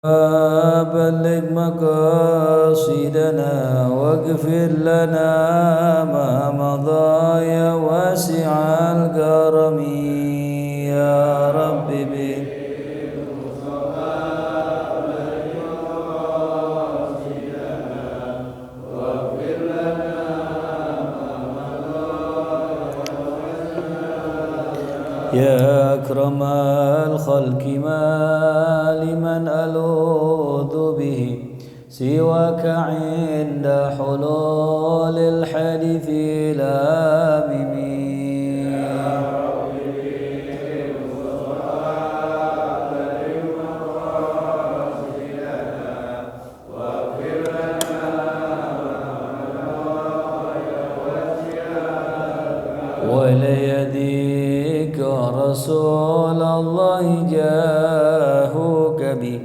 بلغ مقاصدنا واغفر لنا ما مضى يا واسع الكرم يا رب يا أكرم الخلق ما لمن ألوذ به سواك عند حلول الحديث الآمم وليديك رسول الله جاهك بي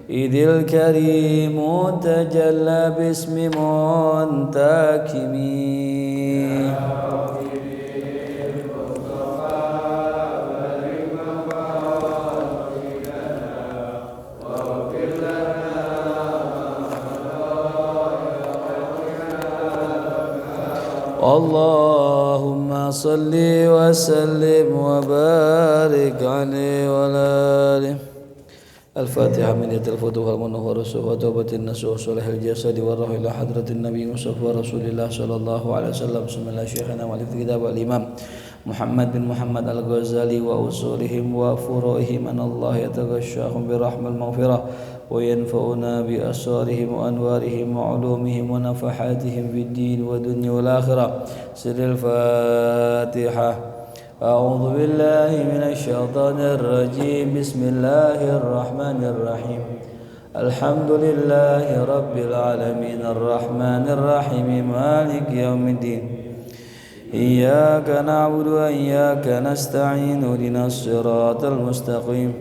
إذ الكريم تجلى باسم منتكم اللهم صل وسلم وبارك عليه وعلى آله. الفاتحة من يد الفتوح المنور وتوبة النسوح صلح الجسد والروح إلى حضرة النبي مصطفى رسول الله صلى الله عليه وسلم. بسم الله شيخنا والد كتاب الإمام محمد بن محمد الغزالي وأصولهم وفروعهم أن الله يتغشاهم برحمة المغفرة وينفعنا بأسرارهم وأنوارهم وعلومهم ونفحاتهم في الدين والدنيا والآخرة. سر الفاتحة. أعوذ بالله من الشيطان الرجيم. بسم الله الرحمن الرحيم. الحمد لله رب العالمين الرحمن الرحيم مالك يوم الدين. إياك نعبد وإياك نستعين اهدنا الصراط المستقيم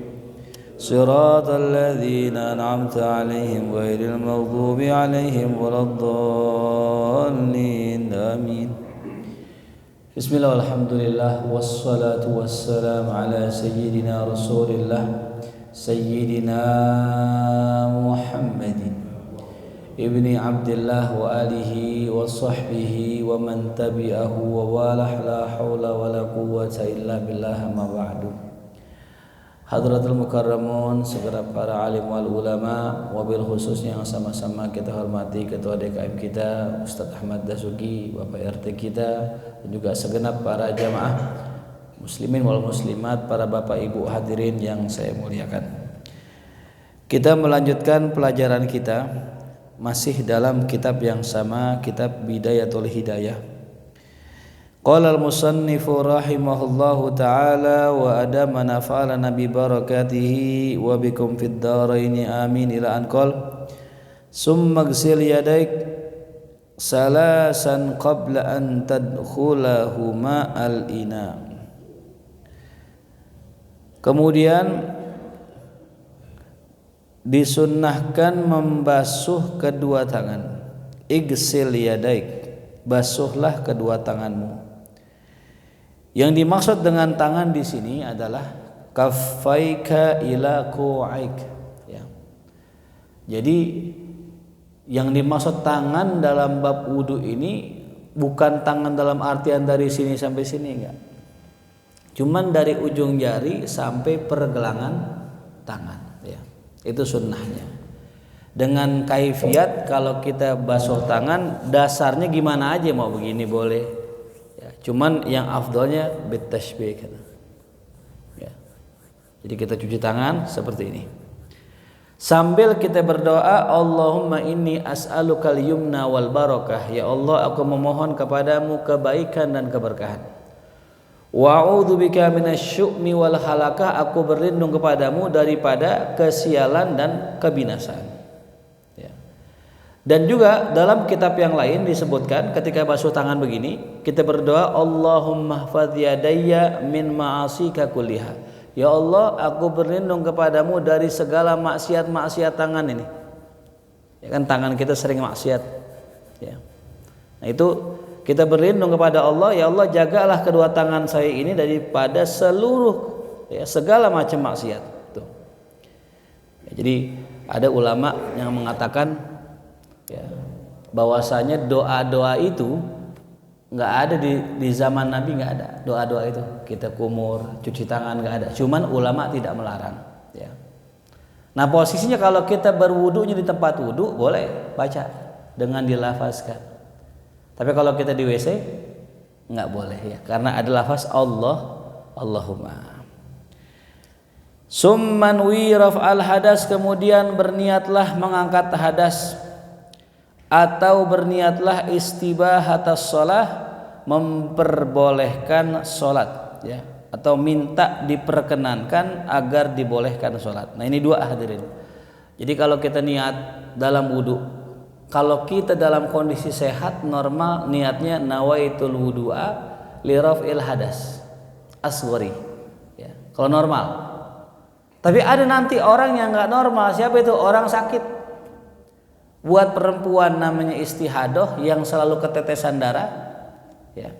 صراط الذين أنعمت عليهم غير المغضوب عليهم ولا الضالين آمين. بسم الله والحمد لله والصلاة والسلام على سيدنا رسول الله سيدنا محمد ابن عبد الله وآله وصحبه ومن تبعه وواله لا حول ولا قوة إلا بالله ما بعد. Hadratul Mukarramun, segenap para alim wal ulama, wabil khususnya yang sama-sama kita hormati Ketua DKM kita Ustadz Ahmad Dasuki, Bapak RT kita, dan juga segenap para jamaah muslimin wal muslimat, para bapak ibu hadirin yang saya muliakan. Kita melanjutkan pelajaran kita masih dalam kitab yang sama, kitab Bidayatul Hidayah. Qala al-musannifu rahimahullahu ta'ala wa adama nafa'alana bi barakatihi wa bikum fid dharaini amin ila an qala summa ghsil yadaik salasan qabla an tadkhulahuma al-ina. Kemudian disunnahkan membasuh kedua tangan. Igsil yadaik, basuhlah kedua tanganmu. Yang dimaksud dengan tangan di sini adalah kaffaika ila ku'aik, ya. Jadi yang dimaksud tangan dalam bab wudu ini bukan tangan dalam artian dari sini sampai sini, enggak. Cuman dari ujung jari sampai pergelangan tangan, ya. Itu sunnahnya. Dengan kaifiat kalau kita basuh tangan dasarnya gimana aja, mau begini boleh. Cuman yang afdalnya bitashbih, ya. Jadi kita cuci tangan seperti ini sambil kita berdoa, Allahumma inni as'alukal yumna wal barakah, ya Allah aku memohon kepadamu kebaikan dan keberkahan. Wa a'udzubika minasyu'mi wal halakah, aku berlindung kepadamu daripada kesialan dan kebinasaan. Dan juga dalam kitab yang lain disebutkan ketika basuh tangan begini kita berdoa, Allahumma hfadz yadayya min ma'asika kulliha, ya Allah aku berlindung kepadamu dari segala maksiat-maksiat tangan ini. Ya kan tangan kita sering maksiat, ya. Nah itu kita berlindung kepada Allah, ya Allah jagalah kedua tangan saya ini daripada seluruh, ya, segala macam maksiat. Tuh. Ya, jadi ada ulama yang mengatakan ya, bahwasanya doa-doa itu nggak ada di zaman Nabi, nggak ada doa-doa itu. Kita kumur, cuci tangan, nggak ada. Cuman ulama tidak melarang. Ya. Nah posisinya kalau kita berwudunya di tempat wudu boleh baca dengan dilafazkan. Tapi kalau kita di WC nggak boleh ya, karena ada lafaz Allahumma. Summan wiraf al hadas, kemudian berniatlah mengangkat hadas, atau berniatlah istibahatas shalah, memperbolehkan sholat ya, atau minta diperkenankan agar dibolehkan sholat. Nah ini dua hadirin. Jadi kalau kita niat dalam wudu, kalau kita dalam kondisi sehat normal niatnya nawaitul wudu'a li raf'il hadas asghari ya, kalau normal. Tapi ada nanti orang yang nggak normal. Siapa itu? Orang sakit. Buat perempuan namanya istihadoh yang selalu ketetesan darah ya,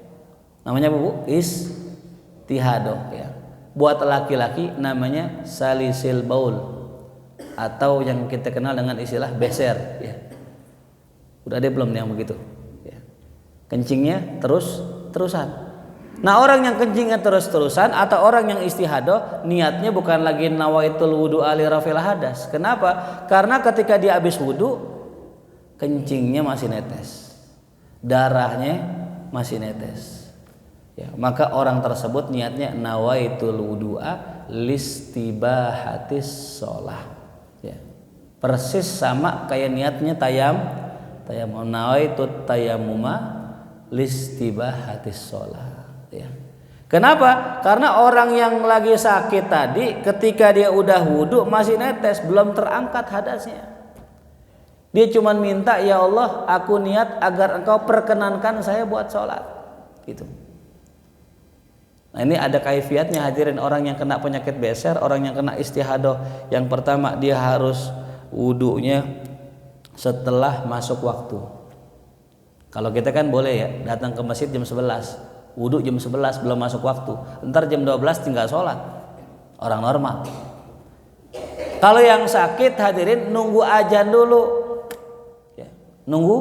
namanya bu istihadoh ya. Buat laki-laki namanya salisil baul, atau yang kita kenal dengan istilah beser ya. Udah ada belum yang begitu ya. Kencingnya terusan. Nah orang yang kencingnya terus-terusan atau orang yang istihadoh niatnya bukan lagi nawaitul wudu ali rafil hadas. Kenapa? Karena ketika dia habis wudu kencingnya masih netes, darahnya masih netes ya, maka orang tersebut niatnya nawaitul wudu'a listibahatis sholah ya. Persis sama kayak niatnya tayamum, nawaitut tayamuma listibahatis sholah ya. Kenapa? Karena orang yang lagi sakit tadi ketika dia udah wudu masih netes, belum terangkat hadasnya. Dia cuma minta, ya Allah, aku niat agar engkau perkenankan saya buat sholat gitu. Nah ini ada kaifiatnya hadirin. Orang yang kena penyakit beser, orang yang kena istihadoh, yang pertama dia harus wudunya setelah masuk waktu. Kalau kita kan boleh ya datang ke masjid jam 11, wudu jam 11 belum masuk waktu, ntar jam 12 tinggal sholat, orang normal. Kalau yang sakit hadirin nunggu azan dulu ya, nunggu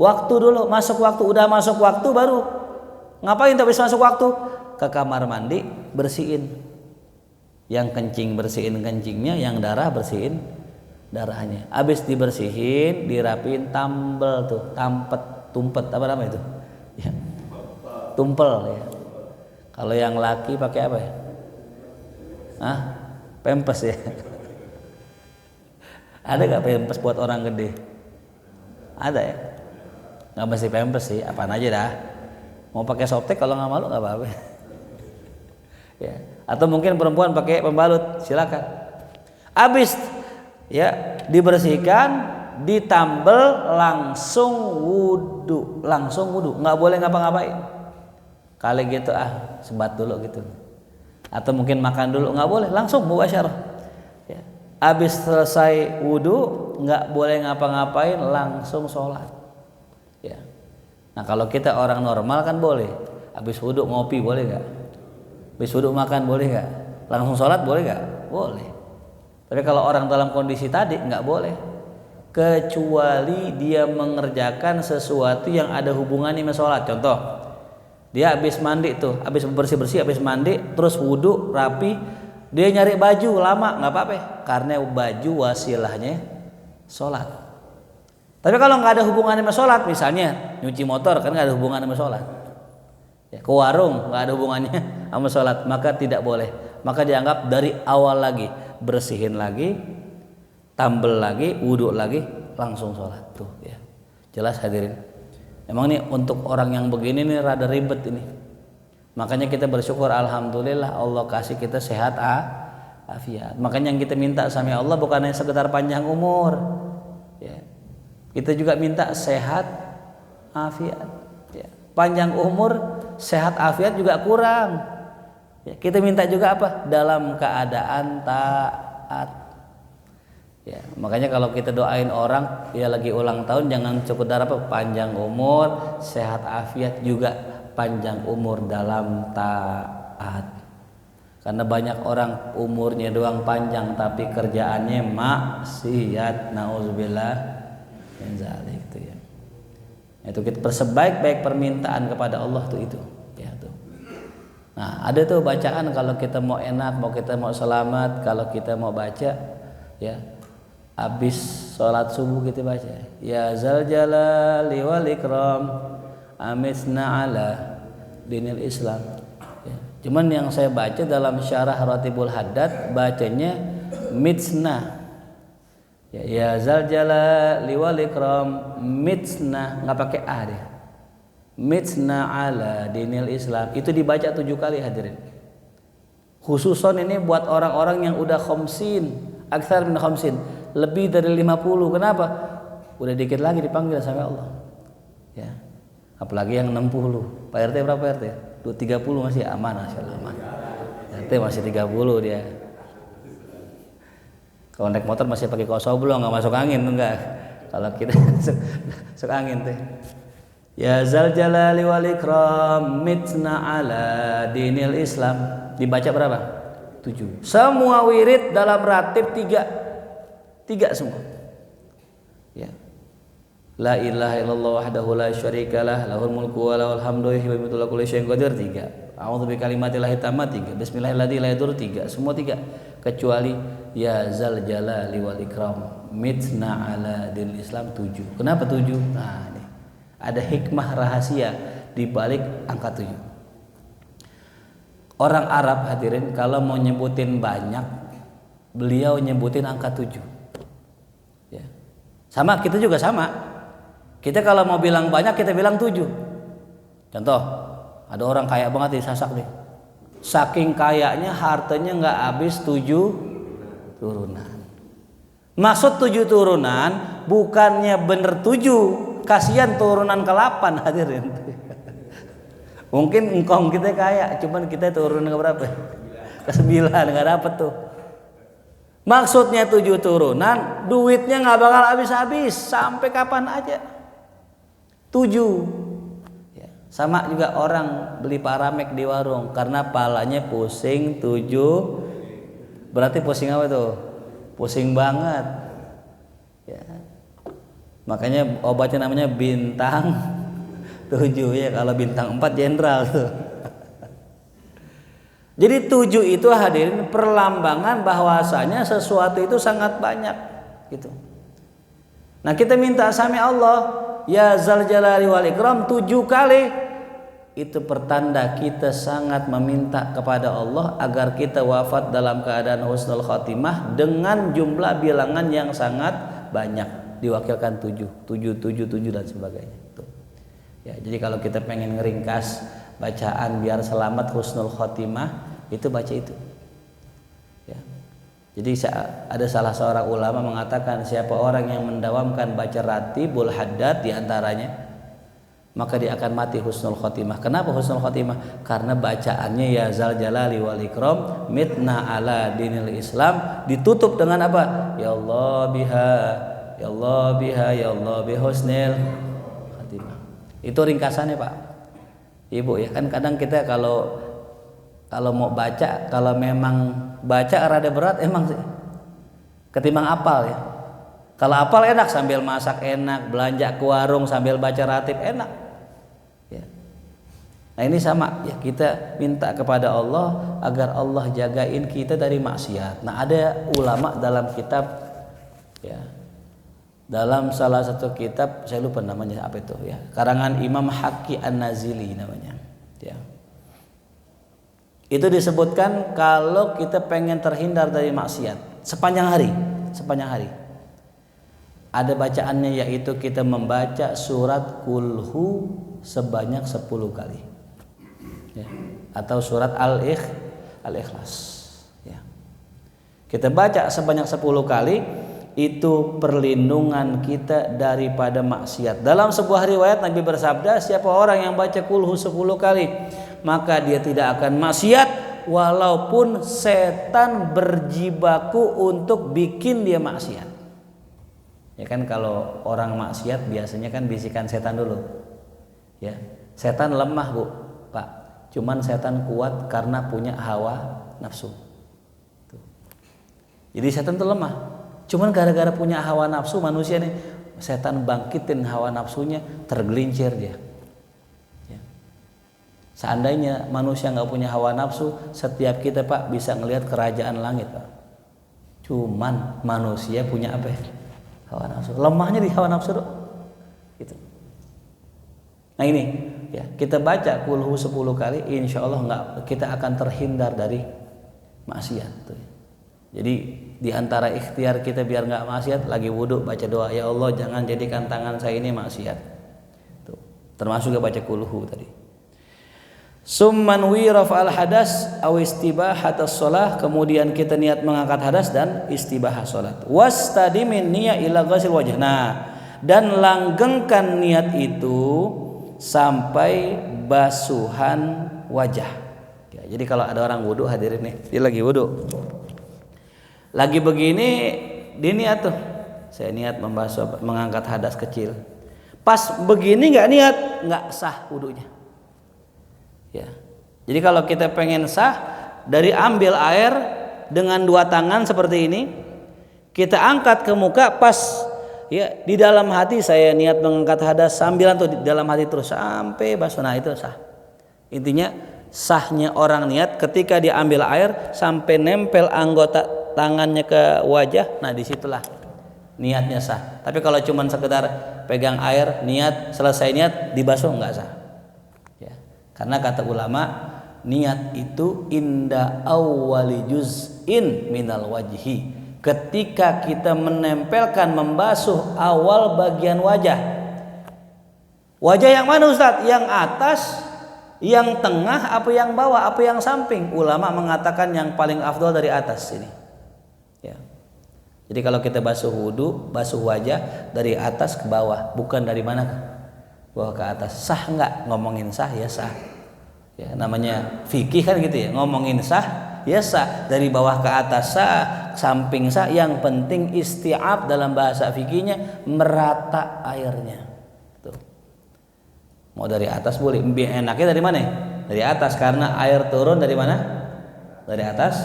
waktu dulu, masuk waktu, udah masuk waktu baru ngapain? Tapi masuk waktu ke kamar mandi bersihin, yang kencing bersihin kencingnya, yang darah bersihin darahnya. Habis dibersihin dirapiin tambel tuh, tumpet apa namanya itu ya, tumpel ya. Kalau yang laki pakai apa ya? Pempes ya. Ada gak pempes buat orang gede? Ada ya? Gak mesti pempes sih, apaan aja dah. Mau pakai softtek kalau nggak malu nggak apa-apa. Ya. Atau mungkin perempuan pakai pembalut, silakan. Habis ya dibersihkan, ditambel, langsung wudu, nggak boleh ngapa-ngapain. Kali gitu sebat dulu gitu, atau mungkin makan dulu, nggak boleh, langsung mubasyarah ya. Habis selesai wudu nggak boleh ngapa-ngapain, langsung sholat ya. Nah kalau kita orang normal kan boleh, habis wudu ngopi boleh nggak, habis wudu makan boleh nggak, langsung sholat boleh nggak? Boleh. Tapi kalau orang dalam kondisi tadi nggak boleh, kecuali dia mengerjakan sesuatu yang ada hubungannya sama sholat. Contoh, dia habis mandi tuh, habis bersih-bersih, habis mandi, terus wudu rapi, dia nyari baju lama, nggak apa-apa, karena baju wasilahnya sholat. Tapi kalau nggak ada hubungannya sama sholat, misalnya nyuci motor kan nggak ada hubungannya sama sholat, ya, ke warung nggak ada hubungannya sama sholat, maka tidak boleh. Maka dianggap dari awal lagi, bersihin lagi, tambel lagi, wudhu lagi, langsung sholat tuh ya. Jelas hadirin. Emang nih untuk orang yang begini nih rada ribet ini. Makanya kita bersyukur, alhamdulillah Allah kasih kita sehat afiat. Makanya yang kita minta sama Allah bukan hanya sekedar panjang umur ya. Kita juga minta sehat afiat ya. Panjang umur, sehat afiat juga kurang ya. Kita minta juga apa? Dalam keadaan taat ya. Makanya kalau kita doain orang ya lagi ulang tahun, jangan sekedar panjang umur, sehat afiat, juga panjang umur dalam taat. Karena banyak orang umurnya doang panjang tapi kerjaannya maksiat, nauzubillah min zalik itu ya. Itu kita persebaik-baik permintaan kepada Allah tuh itu ya tuh. Nah, ada tuh bacaan kalau kita mau enak, mau kita mau selamat, kalau kita mau baca ya. Habis sholat subuh kita baca ya zal jalali wal ikram amisna ala dinil Islam ya. Cuman yang saya baca dalam syarah Ratibul Haddad bacanya mitsna ya zal jalali wal ikram mitsna, nggak pakai a deh, mitsna ala dinil Islam. Itu dibaca 7 kali hadirin. Khususon ini buat orang-orang yang udah khamsin, aktsar min khamsin, lebih dari 50. Kenapa? Udah dikit lagi dipanggil sama Allah ya. Apalagi yang 60. Pak RT berapa RT? 30 masih aman, masyaallah aman. RT masih 30 dia. Kalau naik motor masih pakai kosoblo, nggak masuk angin enggak. Kalau kita masuk angin teh. Ya zal jalali wal ikram mitna ala dinil Islam. Dibaca berapa? 7. Semua wirid dalam ratib 3 semua. Ya. La ilaha illallah wahdahu la syarikalah lahul mulku wa lahul hamdu wa yuhyi wa kulli syai'in qadir 3. A'udzu bikalimatillahi tammat 3. Bismillahirrahmanirrahim la yadur 3. Semua 3 kecuali ya zal jalali wal ikram mitna ala dinil Islam 7. Kenapa 7? Nah, ini ada hikmah rahasia di balik angka 7. Orang Arab hadirin kalau mau nyebutin banyak, beliau nyebutin angka 7. Ya. Sama, kita juga sama. Kita kalau mau bilang banyak kita bilang 7. Contoh, ada orang kaya banget di Sasak nih. Saking kayanya hartanya nggak habis 7 turunan. Maksud 7 turunan bukannya bener 7, kasihan turunan ke-8 hadirin. Mungkin engkong kita kaya, cuman kita turunan ke berapa? Ke-9 nggak dapet tuh. Maksudnya 7 turunan, duitnya nggak bakal habis-habis sampai kapan aja. 7. Ya. Sama juga orang beli paramek di warung karena palanya pusing 7. Berarti pusing apa tuh? Pusing banget. Ya. Makanya obatnya namanya bintang 7 ya. Kalau bintang 4 jenderal tuh. Jadi 7 itu hadirin perlambangan bahwasanya sesuatu itu sangat banyak gitu. Nah, kita minta sami Allah ya zal jalali wal ikram 7 kali. Itu pertanda kita sangat meminta kepada Allah agar kita wafat dalam keadaan husnul khotimah dengan jumlah bilangan yang sangat banyak, diwakilkan 7 dan sebagainya. Tuh. Ya, jadi kalau kita pengen ngeringkas bacaan biar selamat husnul khotimah, itu baca itu ya. Jadi ada salah seorang ulama mengatakan siapa orang yang mendawamkan baca Ratibul Haddad diantaranya, maka dia akan mati husnul khotimah. Kenapa husnul khotimah? Karena bacaannya ya zal jalali wal ikram mitna ala dinil Islam ditutup dengan apa? Ya Allah biha, ya Allah biha, ya Allah bi husnil khotimah. Itu ringkasannya Pak Ibu ya. Kan kadang kita kalau mau baca, kalau memang baca rada berat emang sih ketimbang apal ya. Kalau apal enak sambil masak enak, belanja ke warung sambil baca ratib enak ya. Nah ini sama ya, kita minta kepada Allah agar Allah jagain kita dari maksiat. Nah ada ulama dalam kitab ya, dalam salah satu kitab saya lupa namanya apa itu ya, karangan Imam Haqqi An-Nazili namanya ya. Itu disebutkan kalau kita pengen terhindar dari maksiat sepanjang hari ada bacaannya, yaitu kita membaca surat Kulhu sebanyak 10 kali ya. Atau surat Al-Ikhlas ya. Kita baca sebanyak 10 kali, itu perlindungan kita daripada maksiat. Dalam sebuah riwayat Nabi bersabda, siapa orang yang baca Kulhu 10 kali maka dia tidak akan maksiat walaupun setan berjibaku untuk bikin dia maksiat. Ya kan kalau orang maksiat biasanya kan bisikan setan dulu. Ya. Setan lemah, Bu, Pak. Cuman setan kuat karena punya hawa nafsu. Tuh. Jadi setan itu lemah. Cuman gara-gara punya hawa nafsu manusia nih, setan bangkitin hawa nafsunya, tergelincir dia. Ya. Seandainya manusia nggak punya hawa nafsu, setiap kita Pak bisa ngelihat kerajaan langit Pak. Cuman manusia punya apa? Hawa nafsu. Lemahnya di hawa nafsu dong. Gitu. Nah ini ya, kita baca kulhu 10 kali, insya Allah kita akan terhindar dari maksiat. Tuh. Jadi di antara ikhtiar kita biar nggak maksiat, lagi wudhu baca doa, ya Allah jangan jadikan tangan saya ini maksiat. Tuh. Termasuk juga baca kulhu tadi. Summan wiraf al hadas aw istibahat as-shalah, kemudian kita niat mengangkat hadas dan istibahah salat. Wastadimin niya ila ghasil wajh. Nah, dan langgengkan niat itu sampai basuhan wajah. Ya, jadi kalau ada orang wudhu, hadirin nih, dia lagi wudhu, lagi begini, dia niat tuh, saya niat membasuh, mengangkat hadas kecil. Pas begini nggak niat, nggak sah wudhunya. Ya, jadi kalau kita pengen sah, dari ambil air dengan 2 tangan seperti ini, kita angkat ke muka, pas ya di dalam hati saya niat mengangkat hadas, sambilan tuh di dalam hati terus sampai basuh. Nah itu sah. Intinya sahnya orang niat ketika dia ambil air sampai nempel anggota tangannya ke wajah. Nah disitulah niatnya sah. Tapi kalau cuma sekedar pegang air, niat, selesai niat dibasuh, nggak sah. Ya. Karena kata ulama, niat itu inda awwali juz'in minal wajhi. Ketika kita menempelkan, membasuh awal bagian wajah. Wajah yang mana Ustadz? Yang atas, yang tengah, apa yang bawah, apa yang samping? Ulama mengatakan yang paling afdol dari atas ini. Ya. Jadi kalau kita basuh wudu, basuh wajah dari atas ke bawah, bukan dari mana bawah ke atas. Sah nggak? Ngomongin sah ya sah. Ya, namanya fikih kan gitu ya. Ngomongin sah ya sah, dari bawah ke atas sah, samping sah. Yang penting isti'ab dalam bahasa fikihnya merata airnya. Tuh. Mau dari atas boleh. Enaknya dari mana? Dari atas, karena air turun dari mana? Dari atas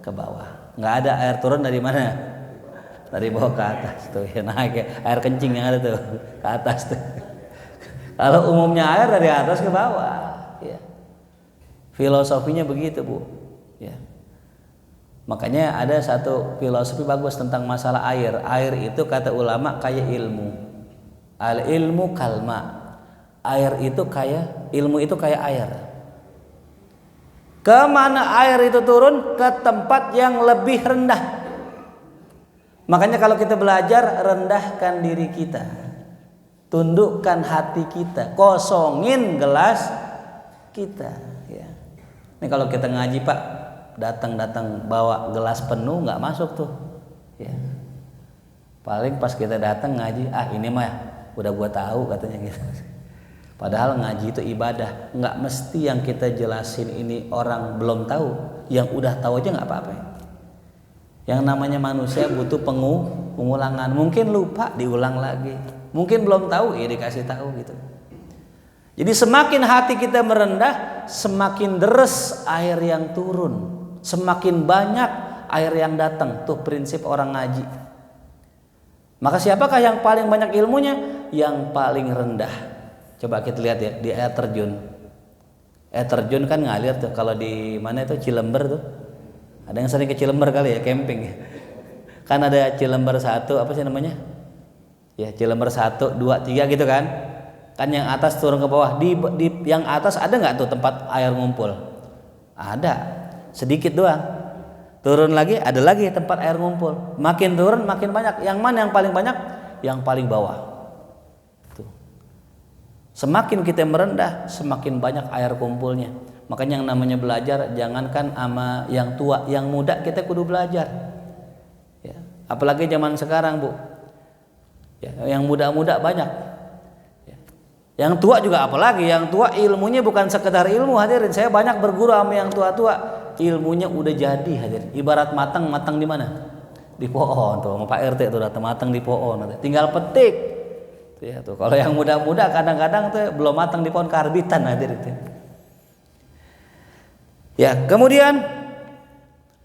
ke bawah. Nggak ada air turun dari mana? Dari bawah ke atas. Tuh ya, naik air kencing yang ada tuh ke atas tuh. Kalau umumnya air dari atas ke bawah. Ya. Filosofinya begitu Bu. Ya. Makanya ada satu filosofi bagus tentang masalah air. Air itu kata ulama kayak ilmu. Al ilmu kalma. Air itu kayak, ilmu itu kayak air. Kemana air itu turun? Ke tempat yang lebih rendah. Makanya kalau kita belajar, rendahkan diri kita, tundukkan hati kita, kosongin gelas kita. Ya. Ini kalau kita ngaji Pak, datang bawa gelas penuh nggak masuk tuh. Ya. Paling pas kita datang ngaji, ini mah udah gua tahu katanya gitu. Padahal ngaji itu ibadah, nggak mesti yang kita jelasin ini orang belum tahu, yang udah tahu aja nggak apa-apa. Yang namanya manusia butuh pengulangan, mungkin lupa diulang lagi, mungkin belum tahu ya dikasih tahu gitu. Jadi semakin hati kita merendah, semakin deres air yang turun, semakin banyak air yang datang. Tuh prinsip orang ngaji. Maka siapakah yang paling banyak ilmunya? Yang paling rendah. Coba kita lihat ya di air terjun. Air terjun kan ngalir tuh. Kalau di mana itu Cilember tuh. Ada yang sering ke Cilember kali ya, camping. Kan ada Cilember 1, apa sih namanya? Ya Cilember 1, 2, 3 gitu kan. Kan yang atas turun ke bawah. Di yang atas ada nggak tuh tempat air ngumpul? Ada, sedikit doang. Turun lagi, ada lagi tempat air ngumpul. Makin turun makin banyak. Yang mana yang paling banyak? Yang paling bawah. Tuh. Semakin kita merendah, semakin banyak air kumpulnya. Makanya yang namanya belajar, jangankan sama yang tua, yang muda kita kudu belajar. Ya. Apalagi zaman sekarang Bu. Ya, yang muda-muda banyak. Ya. Yang tua juga apalagi, yang tua ilmunya bukan sekedar ilmu hadirin. Saya banyak berguru sama yang tua-tua, ilmunya udah jadi hadirin. Ibarat matang di mana? Di pohon tuh, sama Pak RT tuh datang matang di pohon. Tinggal petik. Tuh ya tuh. Kalau yang muda-muda kadang-kadang tuh belum matang di pohon, karbitan hadirin. Ya, kemudian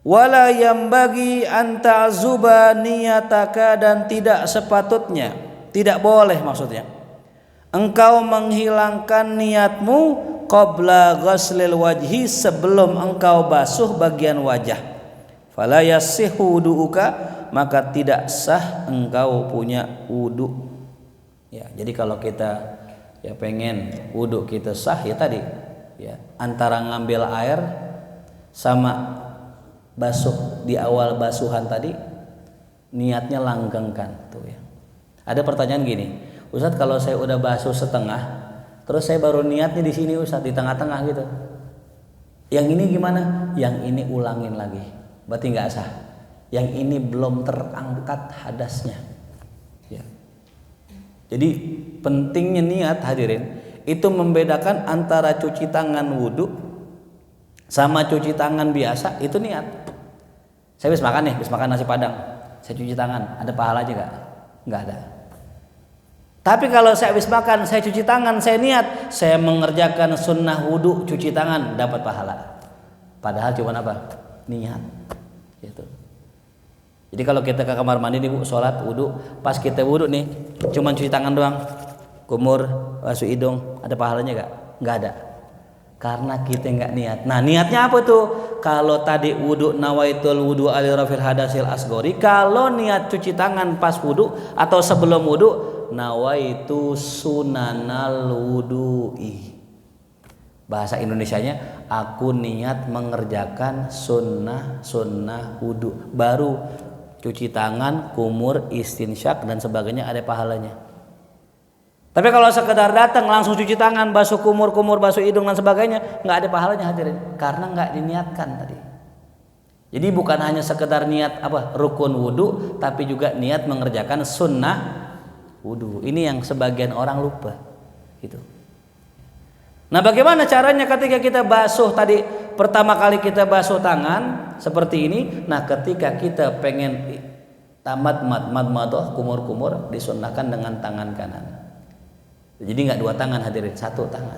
wala yambagi anta zuba niyataka, dan tidak sepatutnya, tidak boleh maksudnya, engkau menghilangkan niatmu qabla ghaslil wajhi, sebelum engkau basuh bagian wajah. Fala yasihhu wudu'uka, maka tidak sah engkau punya wudu. Ya, jadi kalau kita ya pengen wudu kita sah ya tadi ya, antara ngambil air sama basuh di awal basuhan tadi niatnya langgengkan tuh ya. Ada pertanyaan gini, Ustadz, kalau saya udah basuh setengah terus saya baru niatnya di sini Ustadz, di tengah-tengah gitu, yang ini gimana? Yang ini ulangin lagi, berarti nggak sah. Yang ini belum terangkat hadasnya ya. Jadi pentingnya niat, hadirin, itu membedakan antara cuci tangan wudu sama cuci tangan biasa. Itu niat. Saya habis makan nih, habis makan nasi padang, saya cuci tangan, ada pahalanya nggak? Nggak ada. Tapi kalau saya habis makan, saya cuci tangan, saya niat, saya mengerjakan sunnah wudu cuci tangan, dapat pahala. Padahal cuma apa? Niat. Gitu. Jadi kalau kita ke kamar mandi nih Bu, sholat wudu, pas kita wudu nih, cuman cuci tangan doang, kumur, basuh hidung, ada pahalanya nggak? Nggak ada. Karena kita nggak niat. Nah, niatnya apa tuh? Kalau tadi wudu nawaitul wudu ali rafil hadasil asgori, kalau niat cuci tangan pas wudu atau sebelum wudu, nawaitu sunanal wudu'i. Bahasa Indonesianya, aku niat mengerjakan sunnah wudu, baru cuci tangan, kumur, istinsyak dan sebagainya ada pahalanya. Tapi kalau sekedar datang langsung cuci tangan, basuh kumur, basuh hidung dan sebagainya, nggak ada pahalanya, hadirin, karena nggak diniatkan tadi. Jadi bukan hanya sekedar niat rukun wudu, tapi juga niat mengerjakan sunnah wudu. Ini yang sebagian orang lupa, gitu. Nah, bagaimana caranya ketika kita basuh tadi, pertama kali kita basuh tangan seperti ini. Nah, ketika kita pengen tamat madmadah, kumur, disunnahkan dengan tangan kanan. Jadi nggak dua tangan, hadirin, satu tangan.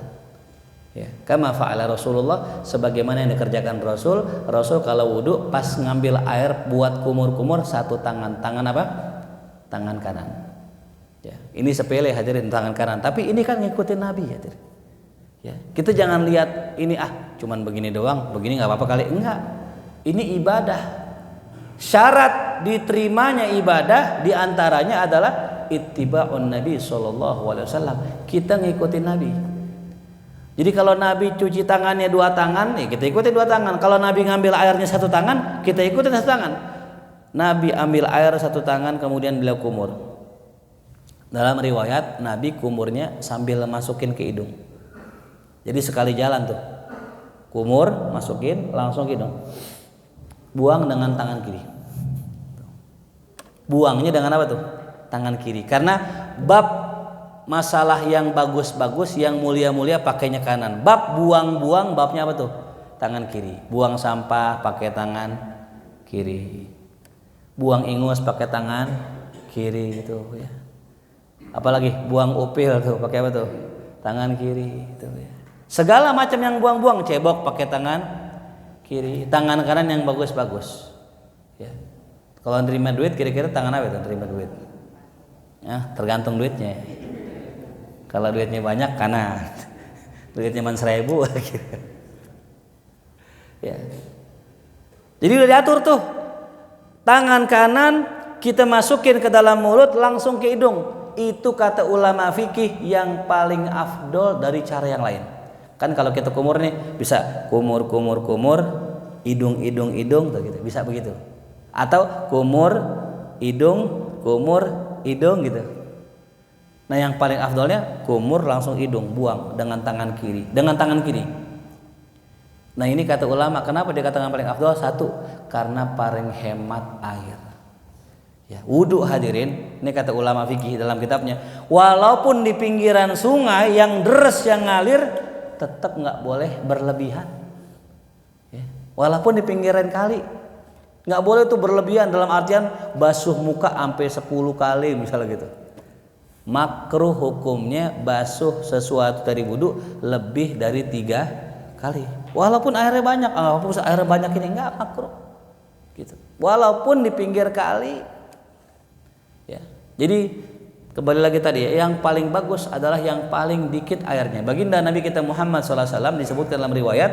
Ya, kama fa'ala Rasulullah, sebagaimana yang dikerjakan Rasul. Rasul kalau wudu pas ngambil air buat kumur, satu tangan. Tangan apa? Tangan kanan. Ya, ini sepele, hadirin, tangan kanan. Tapi ini kan ngikutin Nabi, hadirin. Ya, kita jangan lihat ini cuman begini doang, begini nggak apa-apa kali. Enggak, ini ibadah. Syarat diterimanya ibadah diantaranya adalah ittiba'un Nabi SAW. Kita ngikutin Nabi. Jadi kalau Nabi cuci tangannya dua tangan, ya kita ikutin dua tangan. Kalau Nabi ngambil airnya satu tangan, kita ikutin satu tangan. Nabi ambil air satu tangan, kemudian beliau kumur. Dalam riwayat, Nabi kumurnya sambil masukin ke hidung. Jadi sekali jalan tuh, kumur, masukin, langsung hidung. Buang dengan tangan kiri. Buangnya dengan apa tuh? Tangan kiri. Karena bab masalah yang bagus-bagus, yang mulia-mulia pakainya kanan. Bab buang-buang, babnya apa tuh? Tangan kiri. Buang sampah pakai tangan kiri. Buang ingus pakai tangan kiri gitu ya. Apalagi buang upil tuh pakai apa tuh? Tangan kiri itu ya. Segala macam yang buang-buang, cebok pakai tangan kiri, tangan kanan yang bagus-bagus. Ya. Kalau nerima duit, kira-kira tangan apa itu nerima duit? Ya, tergantung duitnya. Kalau duitnya banyak kanan, duitnya cuma 1.000. Ya. Jadi udah diatur tuh, tangan kanan kita masukin ke dalam mulut langsung ke hidung. Itu kata ulama fikih yang paling afdol dari cara yang lain. Kan kalau kita kumur nih bisa kumur, hidung gitu, bisa begitu. Atau kumur, hidung gitu. Nah, yang paling afdolnya kumur langsung hidung, buang dengan tangan kiri. Nah, ini kata ulama, kenapa dikatakan paling afdol? Satu, karena paling hemat air. Ya, wudu, hadirin, ini kata ulama fikih dalam kitabnya, walaupun di pinggiran sungai yang deras yang ngalir, tetap nggak boleh berlebihan. Ya. Walaupun di pinggiran kali, nggak boleh tuh berlebihan dalam artian basuh muka sampai 10 kali misalnya gitu. Makruh hukumnya basuh sesuatu dari wudu lebih dari 3 kali. Walaupun airnya banyak, airnya banyak ini enggak makruh. Gitu. Walaupun di pinggir kali. Ya. Jadi kembali lagi tadi ya, yang paling bagus adalah yang paling dikit airnya. Baginda Nabi kita Muhammad SAW disebutkan dalam riwayat,